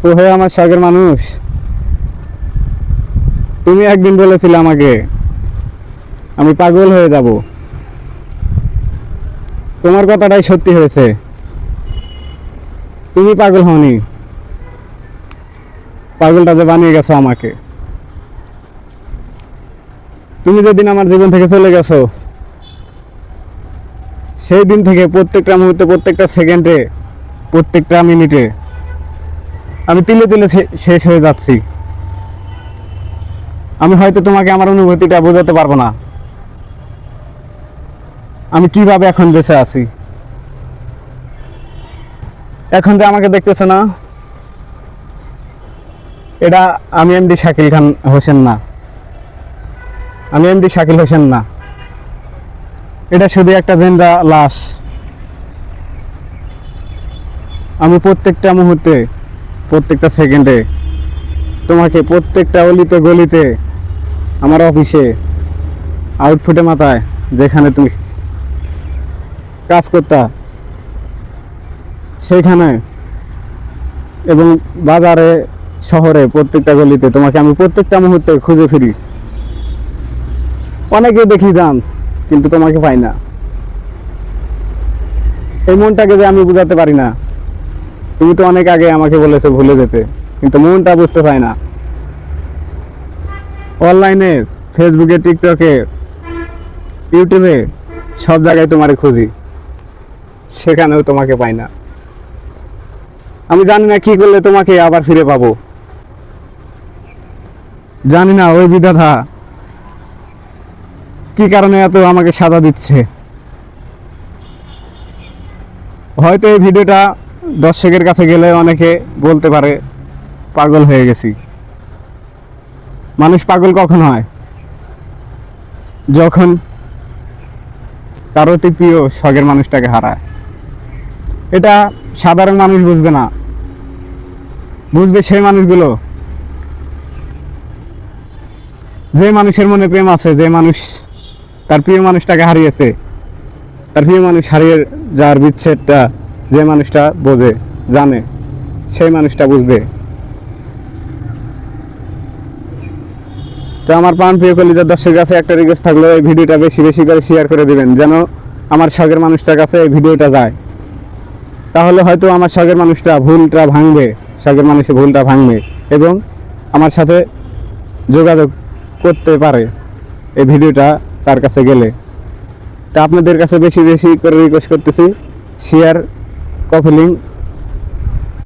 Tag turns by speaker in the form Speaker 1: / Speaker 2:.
Speaker 1: ও হে আমার শখের মানুষ, তুমি একদিন বলেছিলে আমাকে আমি পাগল হয়ে যাব। তোমার কথাটাই সত্যি হয়েছে, তুমি পাগল হওনি, পাগলটা যে বানিয়ে গেছো আমাকে। তুমি যেদিন আমার জীবন থেকে চলে গেছো সেই দিন থেকে প্রত্যেকটা মুহূর্তে, প্রত্যেকটা সেকেন্ডে, প্রত্যেকটা মিনিটে আমি তিলে তিলে শেষ হয়ে যাচ্ছি। আমি হয়তো তোমাকে আমার অনুভূতিটা বোঝাতে পারবো না, আমি কিভাবে এখন বেঁচে আছি। এখন যে আমাকে দেখতেছে না, এটা আমি এমডি শাকিল খান হোসেন না, আমি এমডি শাকিল হোসেন না, এটা শুধু একটা জিন্দা লাশ। আমি প্রত্যেকটা মুহূর্তে, প্রত্যেকটা সেকেন্ডে তোমাকে, প্রত্যেকটা অলিতে গলিতে, আমার অফিসে, আউটফুটে মাথায় যেখানে তুমি কাজ করতা সেইখানে, এবং বাজারে, শহরে, প্রত্যেকটা গলিতে তোমাকে আমি প্রত্যেকটা মুহূর্তে খুঁজে ফিরি। অনেকে দেখি যান, কিন্তু তোমাকে পাই না। এই মনটাকে যে আমি বুঝাতে পারি না। তুমি তো অনেক আগে আমাকে বলেছো ভুলে যেতে, কিন্তু মনটা বুঝতে চায় না। অনলাইনে, ফেসবুকে, টিকটকে, ইউটিউবে, সব জায়গায় তোমারে খুঁজি, সেখানেও তোমাকে পাই না। আমি জানি না কি করলে তোমাকে আবার ফিরে পাবো, জানি না ওই বিধাতা কি কারণে এত আমাকে সাজা দিচ্ছে। হয়তো এই ভিডিওটা দর্শকের কাছে গেলে অনেকে বলতে পারে পাগল হয়ে গেছি। মানুষ পাগল কখন হয়? যখন কারো অতি প্রিয় শখের মানুষটাকে হারায়। এটা সাধারণ মানুষ বুঝবে না, বুঝবে সেই মানুষগুলো, যে মানুষের মনে প্রেম আছে, যে মানুষ তার প্রিয় মানুষটাকে হারিয়েছে, তার প্রিয় মানুষ হারিয়ে যাওয়ার বিচ্ছেদটা যে মানুষটা বোঝে, জানে, সেই মানুষটা বুঝবে। তো আমার প্রাণ প্রিয় কলিজার দর্শকের কাছে একটা রিকোয়েস্ট থাকলো, এই ভিডিওটা বেশি বেশি করে শেয়ার করে দিবেন, যেন আমার শখের মানুষটার কাছে এই ভিডিওটা যায়। তাহলে হয়তো আমার শখের মানুষটা ভুলটা ভাঙবে, শখের মানুষের ভুলটা ভাঙবে এবং আমার সাথে যোগাযোগ করতে পারে এই ভিডিওটা তার কাছে গেলে। তা আপনাদের কাছে বেশি বেশি করে রিকোয়েস্ট করতেছি, শেয়ার, কপি লিঙ্ক